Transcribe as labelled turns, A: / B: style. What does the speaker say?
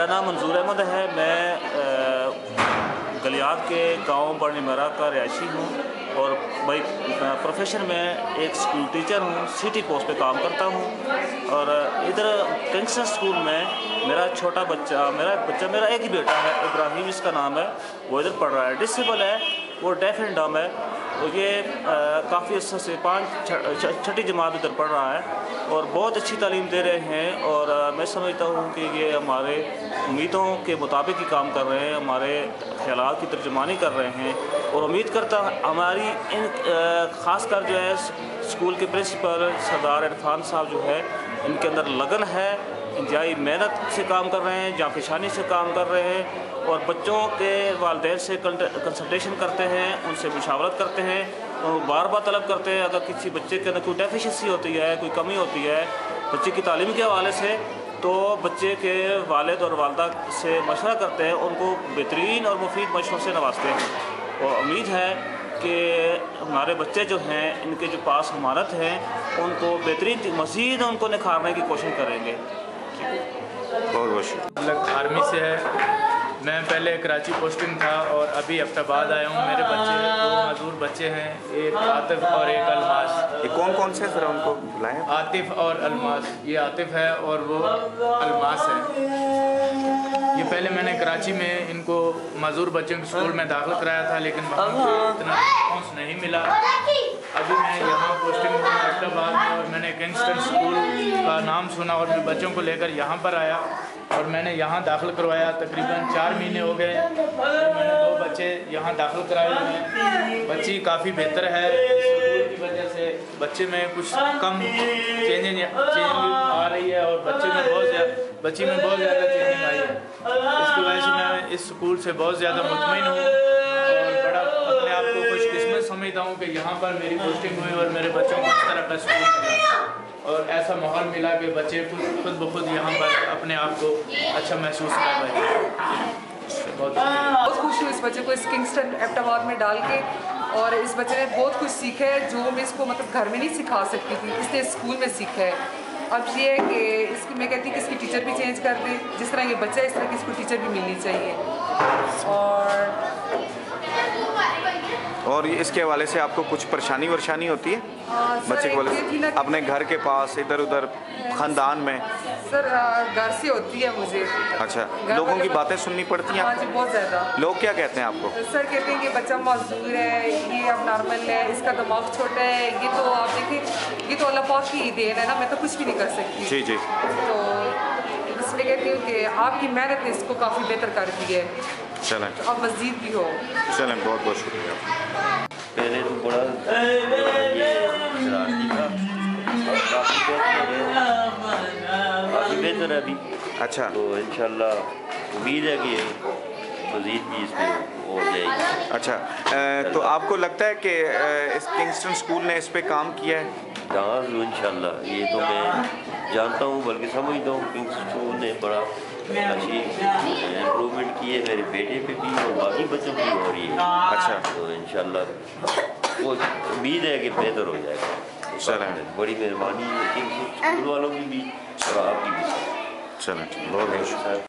A: नाम मंजूर अहमद है। मैं गलियात के गांव बर्निमरा का रिहायशी हूँ और भाई प्रोफेशन में एक स्कूल टीचर हूँ, सिटी पोस्ट पे काम करता हूँ। और इधर किंगस्टन स्कूल में मेरा छोटा बच्चा मेरा एक ही बेटा है, इब्राहिम इसका नाम है। वो इधर पढ़ रहा है, डिसेबल है, वो डेफ एंड डम है। तो ये काफ़ी अर्सा से छठी जमात इधर पढ़ रहा है और बहुत अच्छी तालीम दे रहे हैं। और मैं समझता हूँ कि ये हमारे उम्मीदों के मुताबिक ही काम कर रहे हैं, हमारे ख़यालात की तर्जुमानी कर रहे हैं। और उम्मीद करता हमारी इन ख़ासकर जो है स्कूल के प्रिंसिपल सरदार इरफान साहब जो है, इनके अंदर लगन है, इंतहाई मेहनत से काम कर रहे हैं, जाफिशानी से काम कर रहे हैं और बच्चों के वालिदैन से कंसल्टेशन करते हैं, उनसे मुशावरत करते हैं, तो बार बार तलब करते हैं अगर किसी बच्चे के अंदर कोई डेफिशिएंसी होती है, कोई कमी होती है बच्चे की तालीम के हवाले से, तो बच्चे के वालिद और वालदा से मशवरा करते हैं, उनको बेहतरीन और मुफीद मशवरों से नवाजते हैं। और उम्मीद है कि हमारे बच्चे जो हैं, इनके जो पास हमारत हैं, उनको बेहतरीन मज़ीद उनको निखारने की कोशिश करेंगे।
B: बहुत बहुत शुक्रिया।
C: आर्मी से है, मैं पहले कराची पोस्टिंग था और अभी अफ्ताबाद आया हूँ। मेरे बच्चे दो मजदूर बच्चे हैं, एक आतिफ और एक अलमास।
B: ये कौन कौन से ज़रा उनको बुलाएं?
C: आतिफ और अलमास, ये आतिफ है और वो अलमास है। ये पहले मैंने कराची में इनको मजदूर बच्चों के स्कूल में दाखिल कराया था, लेकिन वहाँ से इतना रिस्पॉन्स नहीं मिला। अभी मैं यहाँ पोस्टिंग हूँ अफ्ताबाद में और मैंने किंगस्टन स्कूल का नाम सुना और मैं बच्चों को लेकर यहाँ पर आया और मैंने यहाँ दाखिल करवाया। तकरीबन 4 महीने हो गए, मैंने 2 बच्चे यहाँ दाखिल कराए हैं। बच्ची काफ़ी बेहतर है, स्कूल की वजह से बच्चे में कुछ कम चेंजिंग आ रही है और बच्ची में बहुत ज़्यादा चेंजिंग आई है। इसकी वजह से मैं इस स्कूल से बहुत ज़्यादा मुतमईन हूँ और बड़ा अपने आप को खुशकिस्मत समझता हूँ कि यहाँ पर मेरी पोस्टिंग हुई और मेरे बच्चों को इस तरह का स्कूल मिला और ऐसा माहौल मिला कि बच्चे खुद ब खुद यहाँ पर अपने आप को अच्छा महसूस कर रहे हैं।
D: बहुत खुश हूँ इस बच्चे को इस किंगस्टन अफ्ताबाद में डाल के, और इस बच्चे ने बहुत कुछ सीखा है जो मैं इसको मतलब घर में नहीं सिखा सकती थी, इसने स्कूल में सीखा है। अब ये है कि इसकी मैं कहती हूँ कि इसकी टीचर भी चेंज कर दें, जिस तरह ये बच्चा है इस तरह की इसको टीचर भी मिलनी चाहिए।
B: और इसके हवाले से आपको कुछ परेशानी होती है बच्चे के हवाले से अपने घर के पास, इधर उधर ख़ानदान में?
D: सर घर से होती है मुझे।
B: अच्छा, लोगों की बातें सुननी पड़ती हैं?
D: हाँ जी, बहुत ज़्यादा।
B: लोग क्या कहते हैं आपको?
D: सर कहते हैं कि बच्चा मजदूर है, ये अब नॉर्मल है, इसका दिमाग छोटा है, ये तो आप देखिए, ये तो अल्लाह पाक की देन है ना, मैं तो कुछ भी नहीं कर सकती।
B: जी जी।
D: तो इसलिए कहती हूँ कि आपकी मेहनत ने इसको काफ़ी बेहतर कर दी है।
B: चलें,
D: अब मज़ीद भी हो।
B: चलें, बहुत बहुत शुक्रिया।
E: पहले तो बड़ा शरारती था और काफ़ी बेहतर है अभी।
B: अच्छा,
E: तो इंशाल्लाह उम्मीद है कि मज़ीद भी इसमें हो जाएगी।
B: अच्छा, तो आपको लगता है कि इस किंगस्टन स्कूल ने इस पे काम किया है?
E: हाँ इंशाल्लाह, ये तो मैं जानता हूँ, बल्कि समझता हूँ कि स्कूल ने बड़ा अच्छी इम्प्रूवमेंट की है, मेरे बेटे पे भी और बाकी बच्चों की हो रही है।
B: अच्छा,
E: तो इंशाल्लाह वो उम्मीद है कि बेहतर हो जाएगा।
B: चलें,
E: बड़ी मेहरबानी है कि स्कूल वालों की भी और आपकी भी।
B: चलें, बहुत बहुत शुक्रिया।